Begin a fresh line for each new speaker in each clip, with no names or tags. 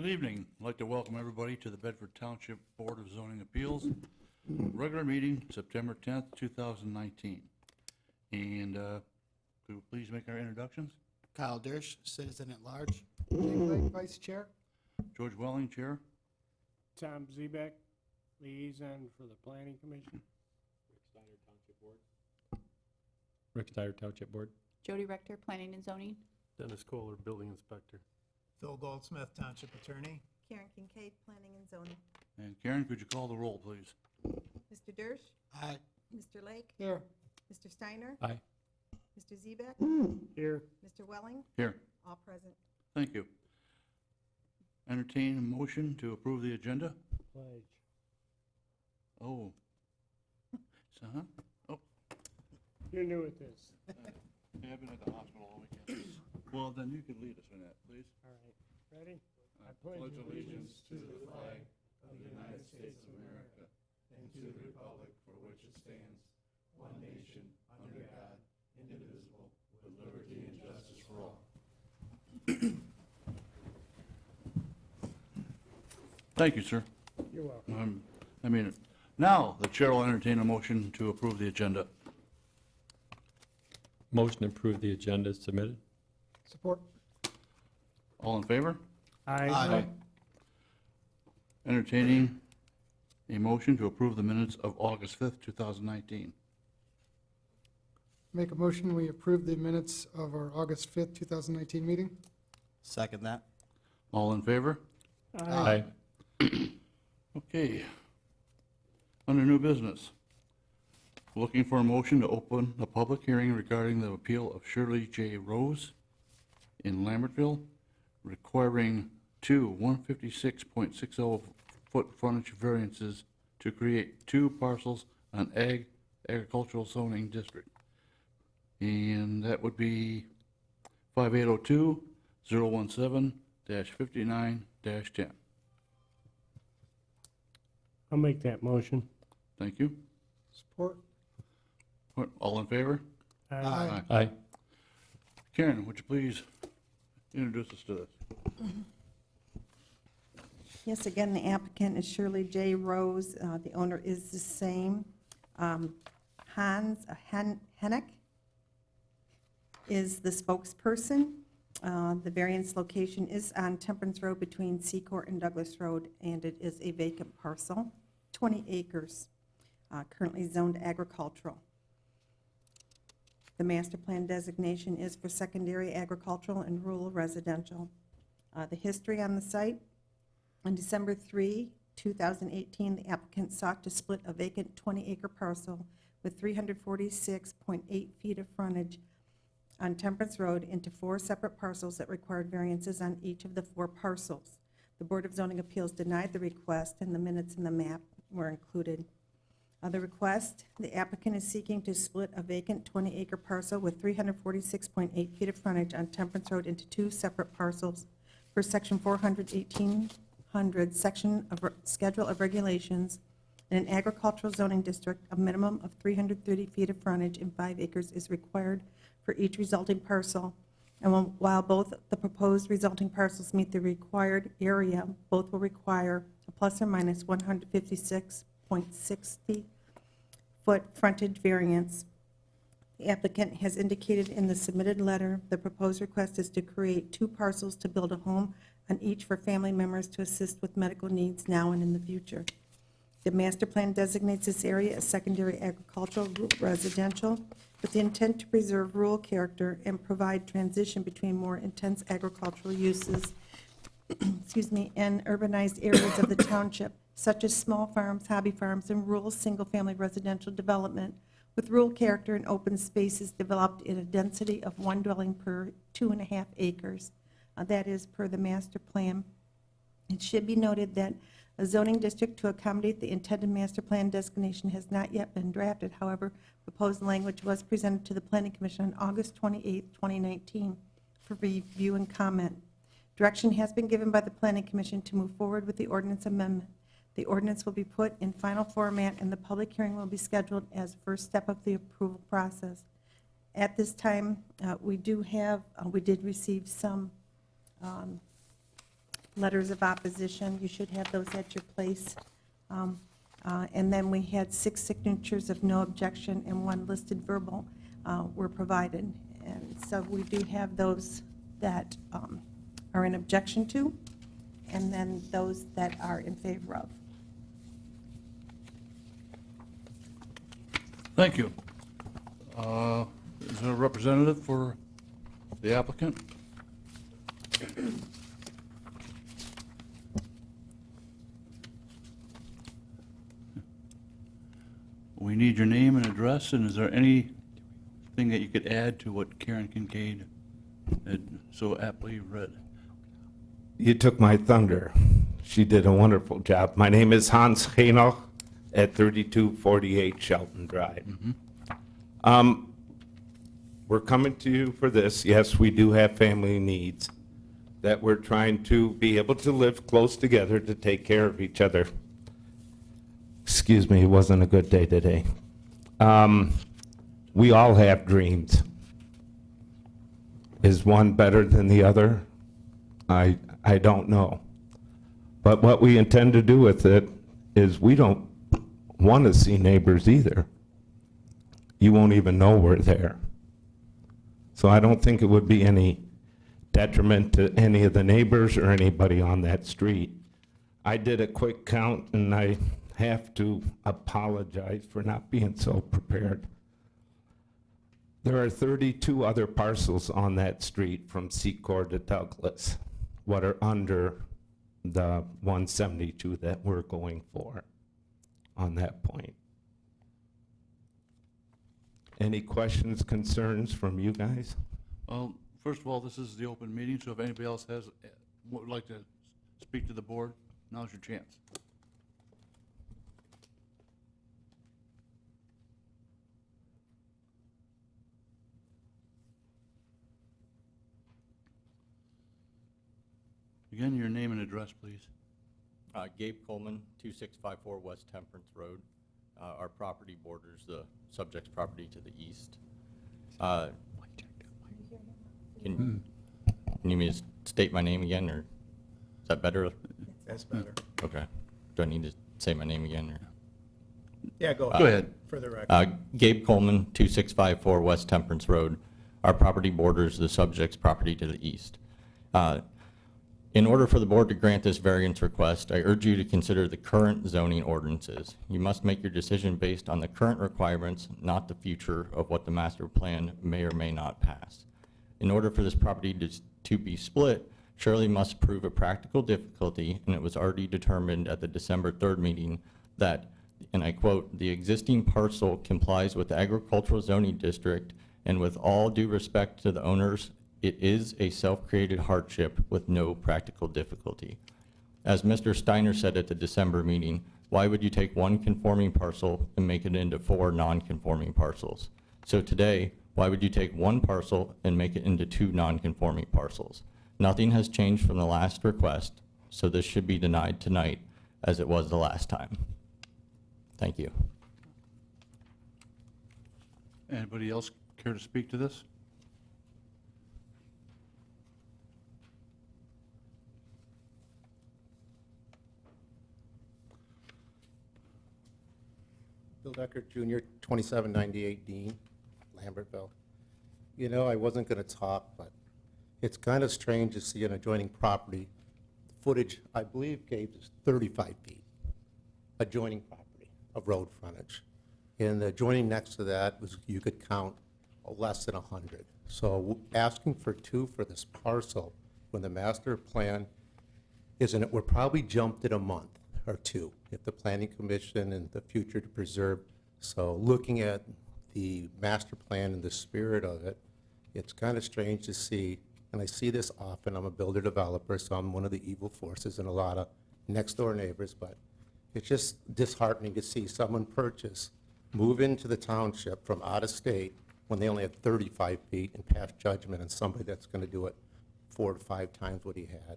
Good evening. I'd like to welcome everybody to the Bedford Township Board of Zoning Appeals, regular meeting, September 10th, 2019. And could we please make our introductions?
Kyle Dersch, citizen at large.
Dave Blake, Vice Chair.
George Welling, Chair.
Tom Zebek, Liaison for the Planning Commission.
Rick Steiner, Township Board.
Jody Rector, Planning and Zoning.
Dennis Kohler, Building Inspector.
Phil Goldsmith, Township Attorney.
Karen Kincaid, Planning and Zoning.
And Karen, could you call the roll, please?
Mr. Dersch,
Aye.
Mr. Lake,
Here.
Mr. Steiner,
Aye.
Mr. Zebek,
Here.
Mr. Welling,
Here.
all present.
Thank you. Entertain a motion to approve the agenda?
Pledge.
Oh. Oh,
You're new at this.
yeah, I've been at the hospital all weekend. Well, then you could lead us in that, please.
All right. Ready? I pledge allegiance to the flag of the United States of America and to the republic for which it stands, one nation, under God, indivisible, with liberty and justice for all.
Thank you, sir.
You're welcome.
Now the chair will entertain a motion to approve the agenda.
Motion to approve the agenda is submitted.
Support.
All in favor?
Aye.
Entertaining a motion to approve the minutes of August 5th, 2019.
Make a motion, we approve the minutes of our August 5th, 2019 meeting.
Second that.
All in favor?
Aye.
Okay. Under new business, looking for a motion to open a public hearing regarding the appeal of Shirley J. Rose in Lambertville, requiring two 156.60 foot frontage variances to create two parcels on agricultural zoning district. And that would be 5802-017-59-10.
I'll make that motion.
Thank you.
Support.
All in favor?
Aye.
Aye.
Karen, would you please introduce us to this?
Yes, again, the applicant is Shirley J. Rose. The owner is the same. Hans Hennick is the spokesperson. The variance location is on Temperance Road between Seacourt and Douglas Road, and it is a vacant parcel, 20 acres, currently zoned agricultural. The master plan designation is for secondary agricultural and rural residential. The history on the site: on December 3, 2018, the applicant sought to split a vacant 20-acre parcel with 346.8 feet of frontage on Temperance Road into 4 separate parcels that required variances on each of the 4 parcels. The Board of Zoning Appeals denied the request, and the minutes and the map were included. The request: the applicant is seeking to split a vacant 20-acre parcel with 346.8 feet of frontage on Temperance Road into 2 separate parcels for Section 400, Section of Schedule of Regulations. In an agricultural zoning district, a minimum of 330 feet of frontage and 5 acres is required for each resulting parcel. And while both the proposed resulting parcels meet the required area, both will require a plus or minus 156.60 foot frontage variance. The applicant has indicated in the submitted letter the proposed request is to create 2 parcels to build a home on each for family members to assist with medical needs now and in the future. The master plan designates this area as secondary agricultural residential with the intent to preserve rural character and provide transition between more intense agricultural uses and urbanized areas of the township, such as small farms, hobby farms, and rural single-family residential development with rural character and open spaces developed in a density of 1 dwelling per 2.5 acres. That is per the master plan. It should be noted that a zoning district to accommodate the intended master plan designation has not yet been drafted. However, proposed language was presented to the Planning Commission on August 28, 2019 for review and comment. Direction has been given by the Planning Commission to move forward with the ordinance amendment. The ordinance will be put in final format, and the public hearing will be scheduled as the first step of the approval process. At this time, we did receive some letters of opposition. You should have those at your place. And then we had 6 signatures of no objection and 1 listed verbal were provided. And so we do have those that are in objection to, and then those that are in favor of.
Thank you. Is there a representative for the applicant? We need your name and address, and is there anything that you could add to what Karen Kincaid had so aptly read?
You took my thunder. She did a wonderful job. My name is Hans Henoch at 3248 Shelton Drive. We're coming to you for this. Yes, we do have family needs that we're trying to be able to live close together to take care of each other. Excuse me, it wasn't a good day today. We all have dreams. Is one better than the other? I don't know. But what we intend to do with it is we don't want to see neighbors either. You won't even know we're there. So I don't think it would be any detriment to any of the neighbors or anybody on that street. I did a quick count, and I have to apologize for not being so prepared. There are 32 other parcels on that street from Secor to Douglas, what are under the 172 that we're going for on that point. Any questions, concerns from you guys?
Well, first of all, this is the open meeting, so if anybody else would like to speak to the board, now's your chance. Again, your name and address, please.
Gabe Coleman, 2654 West Temperance Road. Our property borders the subject's property to the east. Can you need me to state my name again, or is that better?
That's better.
Okay. Do I need to say my name again? Or?
Yeah, go ahead.
Go ahead.
For the record.
Gabe Coleman, 2654 West Temperance Road. Our property borders the subject's property to the east. In order for the board to grant this variance request, I urge you to consider the current zoning ordinances. You must make your decision based on the current requirements, not the future of what the master plan may or may not pass. In order for this property to be split, Shirley must prove a practical difficulty, and it was already determined at the December 3rd meeting that, and I quote, "The existing parcel complies with the agricultural zoning district, and with all due respect to the owners, it is a self-created hardship with no practical difficulty." As Mr. Steiner said at the December meeting, why would you take one conforming parcel and make it into 4 non-conforming parcels? So today, why would you take one parcel and make it into 2 non-conforming parcels? Nothing has changed from the last request, so this should be denied tonight as it was the last time. Thank you.
Anybody else care to speak to this?
Bill Decker Jr., 2798 Dean, Lambertville. You know, I wasn't going to talk, but it's kind of strange to see an adjoining property. Footage, I believe, Gabe, is 35 feet, adjoining property of road frontage. And the adjoining next to that was, you could count less than 100. So asking for 2 for this parcel when the master plan isn't it, we're probably jumped it a month or 2 if the planning commission in the future to preserve. So looking at the master plan and the spirit of it, it's kind of strange to see, and I see this often. I'm a builder developer, so I'm one of the evil forces in a lot of next door neighbors, but it's just disheartening to see someone purchase, move into the township from out of state when they only had 35 feet and pass judgment on somebody that's going to do it 4 to 5 times what he had.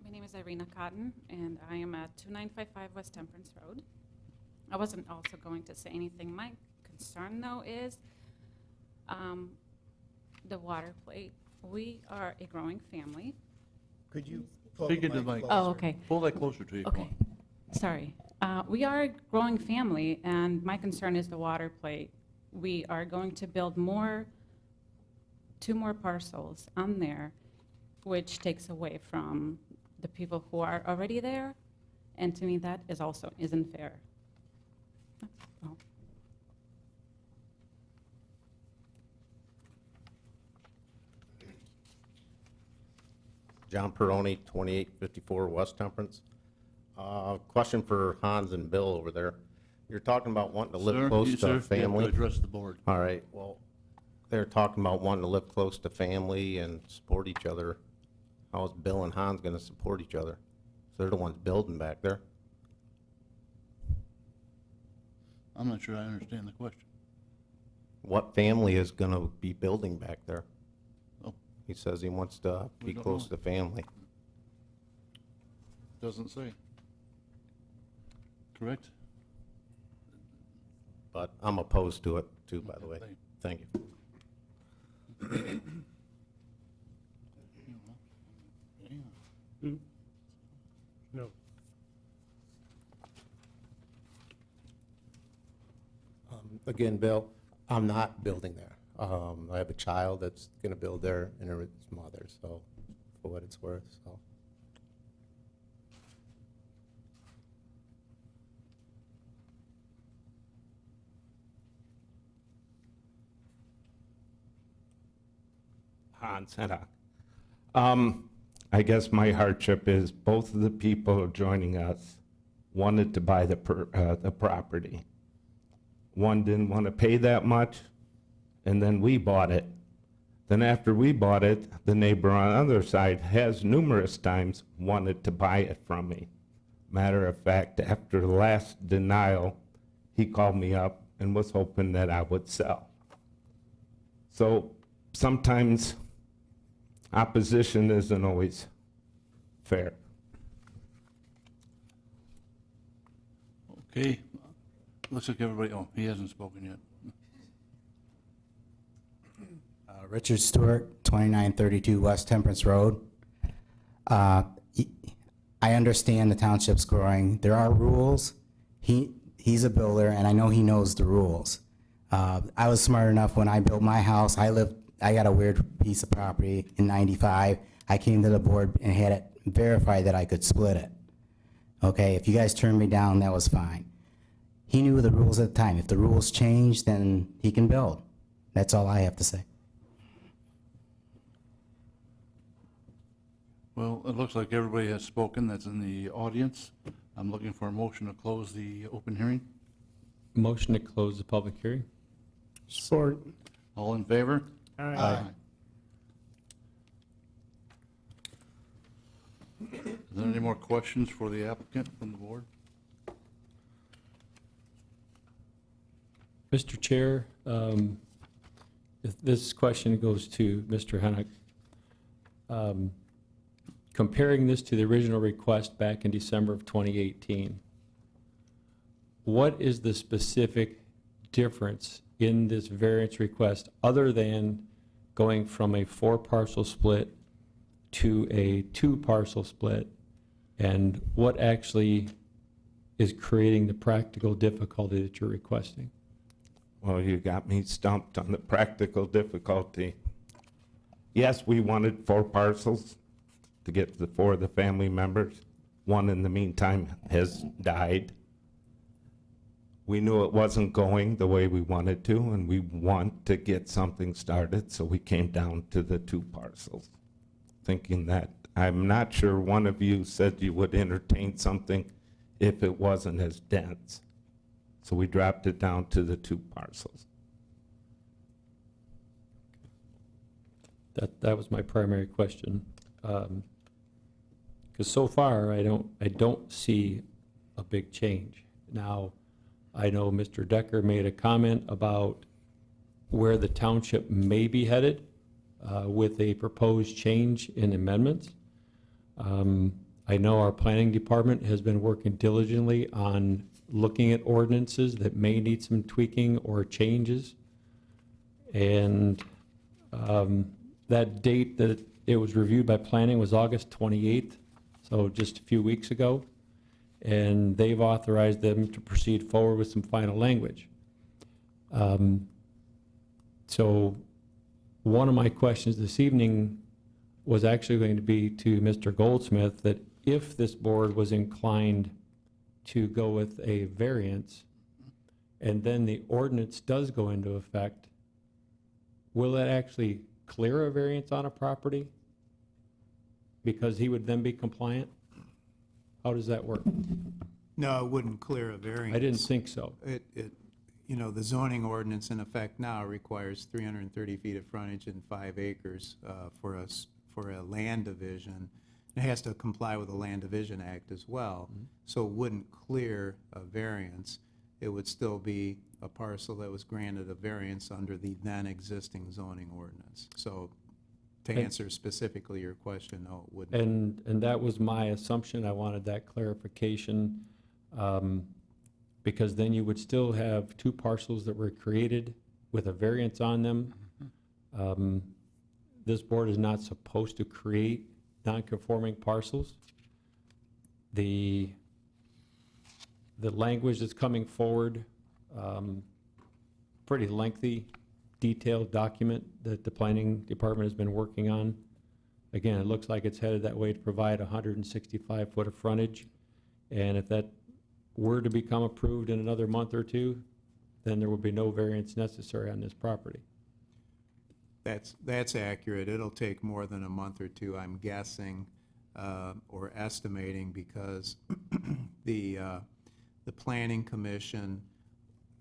My name is Irina Cotton, and I am at 2955 West Temperance Road. I wasn't also going to say anything. My concern, though, is the water plate. We are a growing family.
Could you pull
Speak
the
into the
mic
mic.
closer?
Oh, okay.
Pull that closer to you. come
Okay,
on.
sorry. We are a growing family, and my concern is the water plate. We are going to build two more parcels on there, which takes away from the people who are already there, and to me, that is also isn't fair. That's all.
John Peroni, 2854 West Temperance. Question for Hans and Bill over there. You're talking about wanting to live
Sir,
close
you,
to
sir,
a
you have
family.
to address the board.
All right, well, they're talking about wanting to live close to family and support each other. How is Bill and Hans going to support each other? So they're the ones building back there.
I'm not sure I understand the question.
What family is going to be building back there?
Oh.
He says he wants to
We
be
don't
close
know.
to family.
Doesn't say. Correct?
But I'm opposed to it too, by the way.
Okay,
Thank you.
No.
Again, Bill, I'm not building there. I have a child that's going to build there and his mother, so for what it's worth, so.
Hans and I guess my hardship is both of the people joining us wanted to buy the property. One didn't want to pay that much, and then we bought it. Then after we bought it, the neighbor on the other side has numerous times wanted to buy it from me. Matter of fact, after the last denial, he called me up and was hoping that I would sell. So sometimes opposition isn't always fair.
Okay, looks like everybody, oh, he hasn't spoken yet.
Richard Stewart, 2932 West Temperance Road. I understand the township's growing. There are rules. He's a builder, and I know he knows the rules. I was smart enough when I built my house. I got a weird piece of property in '95. I came to the board and had it verified that I could split it. Okay, if you guys turned me down, that was fine. He knew the rules at the time. If the rules change, then he can build. That's all I have to say.
Well, it looks like everybody has spoken that's in the audience. I'm looking for a motion to close the open hearing.
Motion to close the public hearing?
Support.
All in favor?
Aye.
Is there any more questions for the applicant from the board?
Mr. Chair, if this question goes to Mr. Hanusz. Comparing this to the original request back in December of 2018, what is the specific difference in this variance request other than going from a 4-parcel split to a 2-parcel split? And what actually is creating the practical difficulty that you're requesting?
Well, you got me stumped on the practical difficulty. Yes, we wanted 4 parcels to get the 4 of the family members. One in the meantime has died. We knew it wasn't going the way we wanted to, and we want to get something started, so we came down to the 2 parcels, thinking that, I'm not sure one of you said you would entertain something if it wasn't as dense. So we dropped it down to the 2 parcels.
That was my primary question. Because so far, I don't see a big change. Now, I know Mr. Decker made a comment about where the township may be headed with a proposed change in amendments. I know our planning department has been working diligently on looking at ordinances that may need some tweaking or changes. And that date that it was reviewed by planning was August 28th, so just a few weeks ago. And they've authorized them to proceed forward with some final language. So one of my questions this evening was actually going to be to Mr. Goldsmith, that if this board was inclined to go with a variance, and then the ordinance does go into effect, will it actually clear a variance on a property? Because he would then be compliant? How does that work?
No, it wouldn't clear a variance.
I didn't think so.
You know, the zoning ordinance in effect now requires 330 feet of frontage and 5 acres for a land division. It has to comply with the Land Division Act as well, so it wouldn't clear a variance. It would still be a parcel that was granted a variance under the then existing zoning ordinance. So to answer specifically your question, no, it wouldn't.
And that was my assumption. I wanted that clarification, because then you would still have two parcels that were created with a variance on them. This board is not supposed to create non-conforming parcels. The language that's coming forward, pretty lengthy, detailed document that the planning department has been working on. Again, it looks like it's headed that way to provide 165 foot of frontage. And if that were to become approved in another month or two, then there would be no variance necessary on this property.
That's accurate. It'll take more than a month or two, I'm guessing, or estimating, because the planning commission,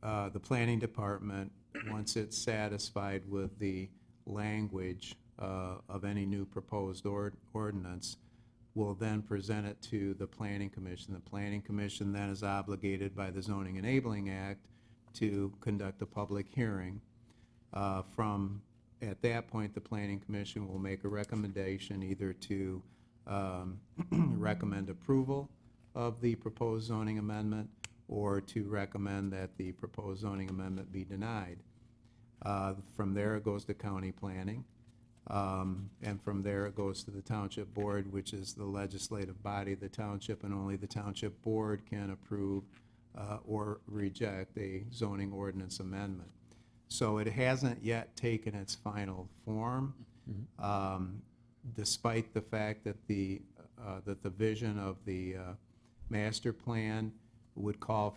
the planning department, once it's satisfied with the language of any new proposed ordinance, will then present it to the planning commission. The planning commission then is obligated by the Zoning Enabling Act to conduct a public hearing. At that point, the planning commission will make a recommendation either to recommend approval of the proposed zoning amendment or to recommend that the proposed zoning amendment be denied. From there, it goes to county planning, and from there, it goes to the township board, which is the legislative body of the township, and only the township board can approve or reject a zoning ordinance amendment. So it hasn't yet taken its final form, despite the fact that the vision of the master plan would call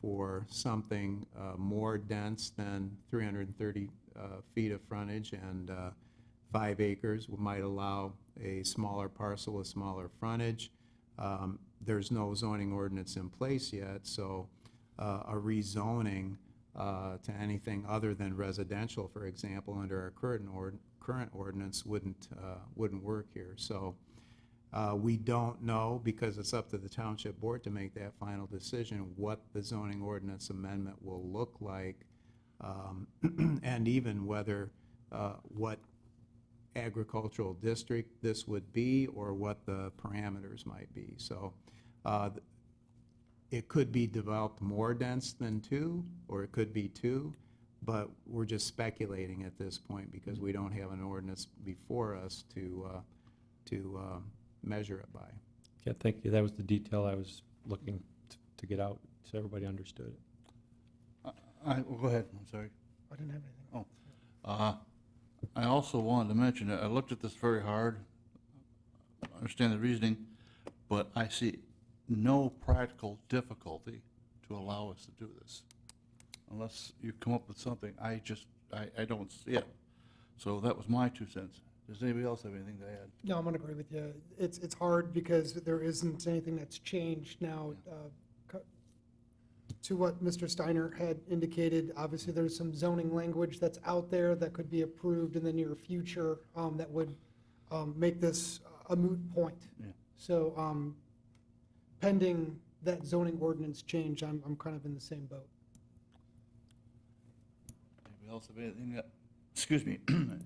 for something more dense than 330 feet of frontage and 5 acres. We might allow a smaller parcel, a smaller frontage. There's no zoning ordinance in place yet, so a rezoning to anything other than residential, for example, under our current ordinance wouldn't work here. So we don't know, because it's up to the township board to make that final decision, what the zoning ordinance amendment will look like, and even whether what agricultural district this would be or what the parameters might be. So it could be developed more dense than 2, or it could be 2, but we're just speculating at this point because we don't have an ordinance before us to measure it by.
Yeah, thank you. That was the detail I was looking to get out, so everybody understood it.
Well, go ahead, I'm sorry.
I didn't have anything.
Oh. I also wanted to mention that I looked at this very hard, I understand the reasoning, but I see no practical difficulty to allow us to do this. Unless you come up with something, I don't see it. So that was my 2 cents. Does anybody else have anything to add?
No, I'm gonna agree with you. It's hard because there isn't anything that's changed now. To what Mr. Steiner had indicated, obviously there's some zoning language that's out there that could be approved in the near future that would make this a moot point.
Yeah.
So pending that zoning ordinance change, I'm kind of in the same boat.
Anybody else have anything? Excuse me.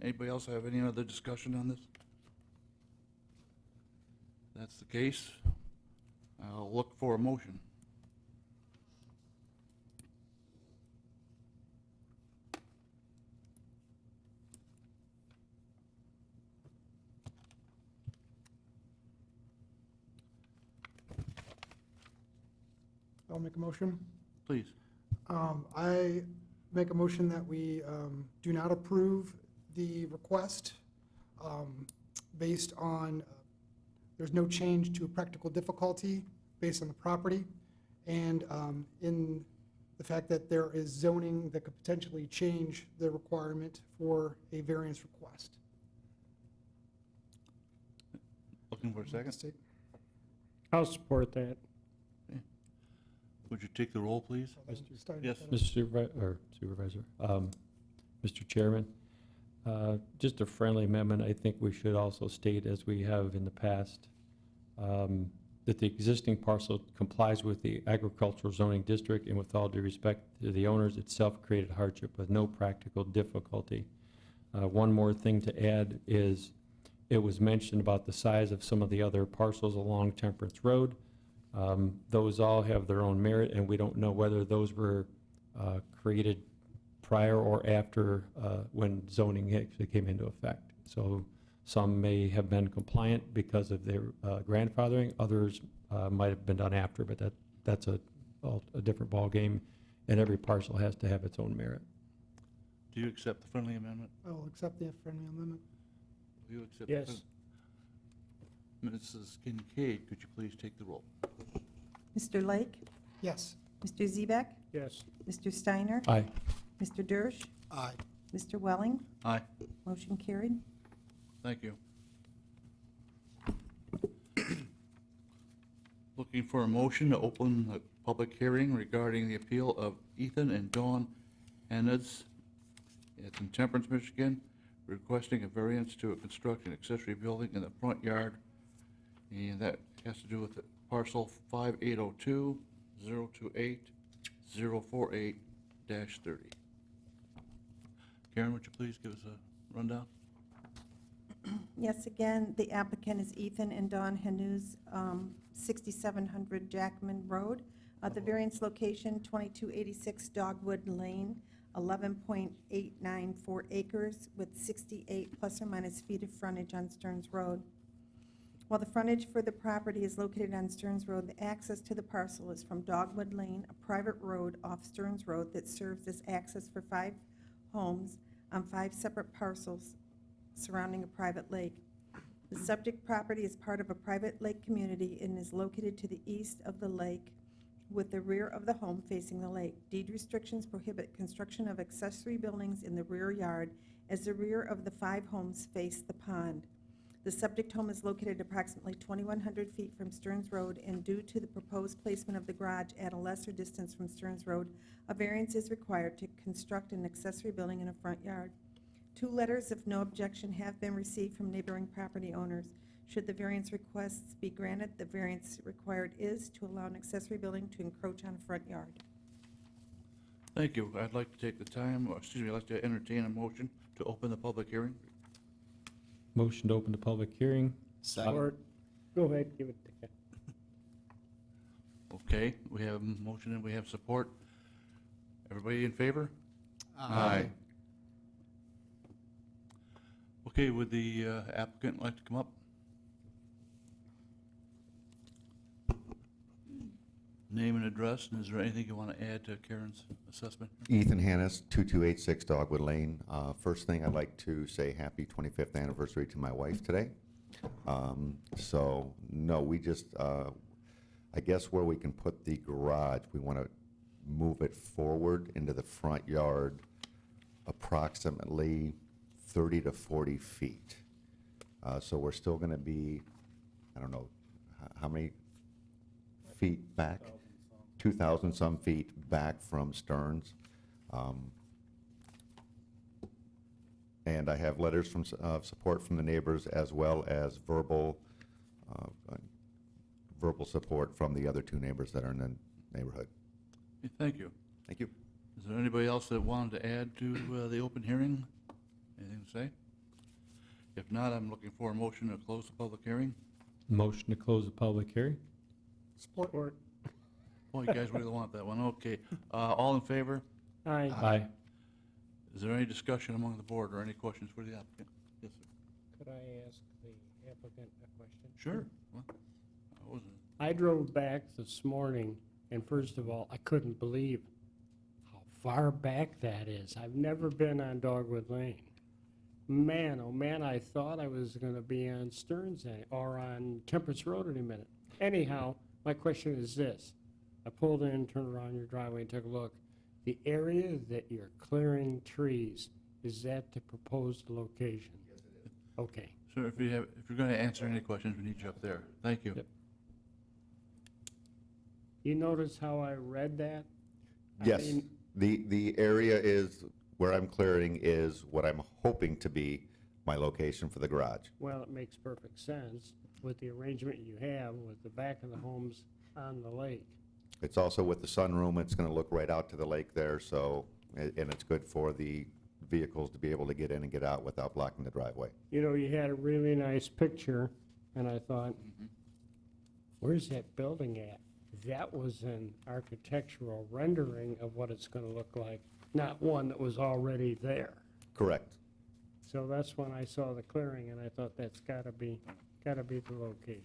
Anybody else have any other discussion on this? If that's the case, I'll look for a motion.
I'll make a motion.
Please.
I make a motion that we do not approve the request based on, there's no change to practical difficulty based on the property, and in the fact that there is zoning that could potentially change the requirement for a variance request.
Looking for a second?
I'll support that.
Would you take the roll, please? Yes.
Mr. Supervisor, Mr. Chairman, just a friendly amendment. I think we should also state, as we have in the past, that the existing parcel complies with the agricultural zoning district, and with all due respect to the owners, itself created hardship with no practical difficulty. One more thing to add is, it was mentioned about the size of some of the other parcels along Temperance Road. Those all have their own merit, and we don't know whether those were created prior or after when zoning actually came into effect. So some may have been compliant because of their grandfathering, others might have been done after, but that's a different ballgame, and every parcel has to have its own merit.
Do you accept the friendly amendment?
I will accept the friendly amendment.
Do you accept?
Yes.
Mrs. Kincaid, could you please take the roll?
Mr. Lake?
Yes.
Mr. Zebek?
Yes.
Mr. Steiner?
Aye.
Mr. Dersch?
Aye.
Mr. Welling?
Aye.
Motion carried.
Thank you. Looking for a motion to open the public hearing regarding the appeal of Ethan and Dawn Hanusz. It's in Temperance, Michigan, requesting a variance to construct an accessory building in the front yard. And that has to do with the parcel 5802-028-048-30. Karen, would you please give us a rundown?
Yes, again, the applicant is Ethan and Dawn Hanusz, 6700 Jackman Road. The variance location, 2286 Dogwood Lane, 11.894 acres with 68 plus or minus feet of frontage on Stearns Road. While the frontage for the property is located on Stearns Road, the access to the parcel is from Dogwood Lane, a private road off Stearns Road that serves as access for 5 homes on 5 separate parcels surrounding a private lake. The subject property is part of a private lake community and is located to the east of the lake with the rear of the home facing the lake. Deed restrictions prohibit construction of accessory buildings in the rear yard as the rear of the 5 homes face the pond. The subject home is located approximately 2,100 feet from Stearns Road, and due to the proposed placement of the garage at a lesser distance from Stearns Road, a variance is required to construct an accessory building in a front yard. 2 letters of no objection have been received from neighboring property owners. Should the variance requests be granted, the variance required is to allow an accessory building to encroach on a front yard.
Thank you. I'd like to take the time, or excuse me, I'd like to entertain a motion to open the public hearing.
Motion to open the public hearing.
Support. Go ahead, give it to Ken.
Okay, we have a motion and we have support. Everybody in favor? Aye. Okay, would the applicant like to come up? Name and address, and is there anything you want to add to Karen's assessment?
Ethan Hanusz, 2286 Dogwood Lane. First thing, I'd like to say happy 25th anniversary to my wife today. So, no, we just, I guess where we can put the garage, we want to move it forward into the front yard approximately 30 to 40 feet. So we're still going to be, I don't know, how many feet back? 2,000 some feet back from Stearns. And I have letters from support from the neighbors, as well as verbal support from the other 2 neighbors that are in the neighborhood.
Okay, thank you.
Thank you.
Is there anybody else that wanted to add to the open hearing? Anything to say? If not, I'm looking for a motion to close the public hearing.
Motion to close the public hearing.
Support.
Oh, you guys really want that one? Okay. All in favor?
Aye.
Aye.
Is there any discussion among the board or any questions for the applicant? Yes, sir.
Could I ask the applicant a question?
Sure. Well, I wasn't.
I drove back this morning And first of all, I couldn't believe how far back that is. I've never been on Dogwood Lane. Man, oh man, I thought I was gonna be on Stearns or on Temperance Road in a minute. Anyhow, my question is this. I pulled in, turned around your driveway and took a look. The area that you're clearing trees, is that the proposed location? Yes, it is. Okay.
Sir, if you're going to answer any questions, we need you up there. Thank you.
Yep.
You notice how I read that? I
Yes,
mean,
the area is, where I'm clearing is what I'm hoping to be my location for the garage.
well, it makes perfect sense with the arrangement you have with the back of the homes on the lake.
It's also with the sunroom, it's gonna look right out to the lake there, so, and it's good for the vehicles to be able to get in and get out without blocking the driveway.
You know, you had a really nice picture, and I thought, where's that building at? That was an architectural rendering of what it's gonna look like, not one that was already there.
Correct.
So that's when I saw the clearing, and I thought that's gotta be the location.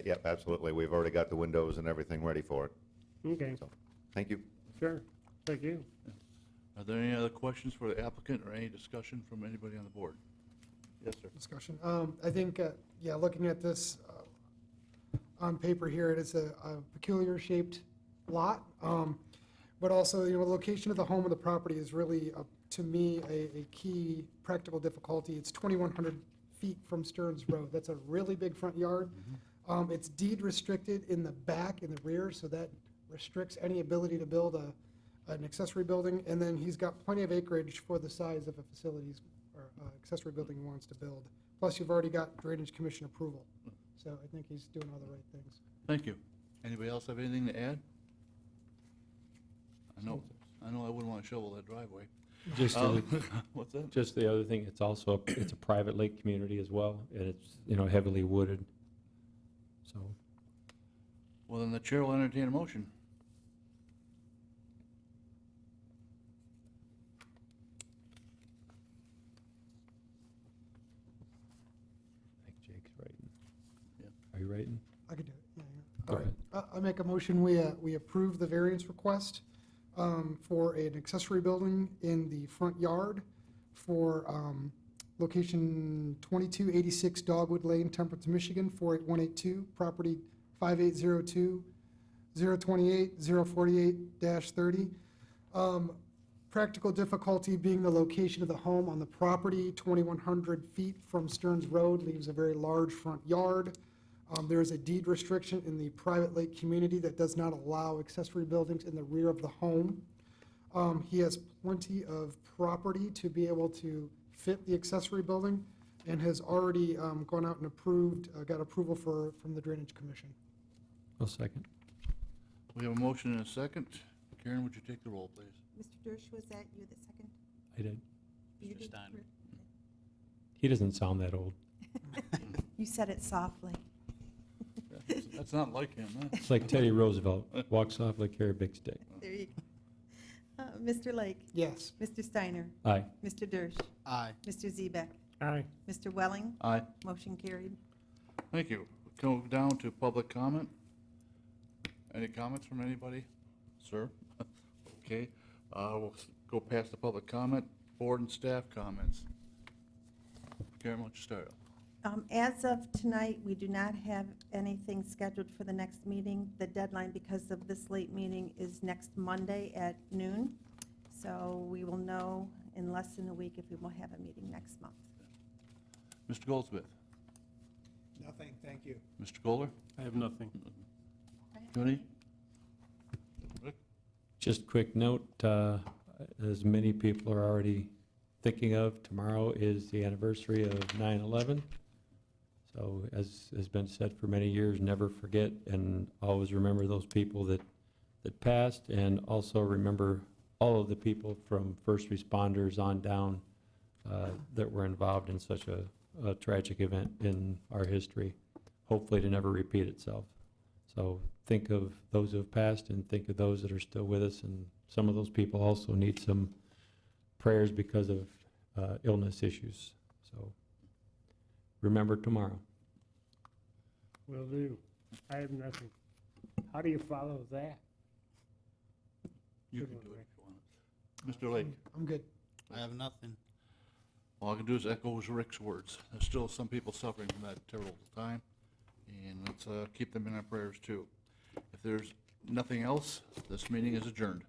Yeah, absolutely. We've already got the windows and everything ready for it.
Okay,
So, thank you.
sure, thank you.
Are there any other questions for the applicant or any discussion from anybody on the board? Yes, sir.
Discussion. I think, yeah, looking at this on paper here, it is a peculiar shaped lot. But also, you know, the location of the home and the property is really, to me, a key practical difficulty. It's 2,100 feet from Stearns Road. That's a really big front yard. It's deed restricted in the back, in the rear, so that restricts any ability to build an accessory building. And then he's got plenty of acreage for the size of a facilities or accessory building he wants to build. Plus, you've already got Drainage Commission approval. So I think he's doing all the right things.
Thank you. Anybody else have anything to add? I know I wouldn't want to shovel that driveway.
Just,
What's that?
just the other thing, it's also, it's a private lake community as well, and it's, heavily wooded. So,
Well, then the chair will entertain a motion.
I think Jake's writing.
Yeah.
Are you writing?
I could do it, yeah.
Go
All right.
ahead.
I make a motion, we approve the variance request for an accessory building in the front yard for location 2286 Dogwood Lane, Temperance, Michigan, 48182, property 5802, 028, 048-30. Practical difficulty being the location of the home on the property, 2,100 feet from Stearns Road, leaves a very large front yard. There is a deed restriction in the private lake community that does not allow accessory buildings in the rear of the home. He has plenty of property to be able to fit the accessory building and has already gone out and got approval from the Drainage Commission.
I'll second.
We have a motion and a second. Karen, would you take the roll, please?
Mr. Dersch, was that you the second?
I did.
You did?
He doesn't sound that old.
You said it softly.
That's not like him, huh?
It's like Teddy Roosevelt, walks off like carry a big stick.
There you go. Mr. Lake?
Yes.
Mr. Steiner?
Aye.
Mr. Dersch?
Aye.
Mr. Zebeck?
Aye.
Mr. Welling?
Aye.
Motion carried.
Thank you. Go down to public comment. Any comments from anybody? Sir? Okay, we'll go past the public comment, board and staff comments. Karen, why don't you start?
As of tonight, we do not have anything scheduled for the next meeting. The deadline, because of this late meeting, is next Monday at noon. So we will know in less than a week if we will have a meeting next month.
Mr. Goldsmith?
Nothing, thank you.
Mr. Kohler?
I have nothing.
Tony? Rick?
Just quick note, as many people are already thinking of, tomorrow is the anniversary of 9/11. So as has been said for many years, never forget and always remember those people that passed, and also remember all of the people from first responders on down that were involved in such a tragic event in our history, hopefully to never repeat itself. So think of those who have passed and think of those that are still with us, and some of those people also need some prayers because of illness issues. So remember tomorrow.
Will do. I have nothing. How do you follow that?
You can do it if you want. Mr. Lake?
I'm good.
I have nothing.
All I can do is echo Rick's words. There's still some people suffering from that terrible time, and let's keep them in our prayers too. If there's nothing else, this meeting is adjourned.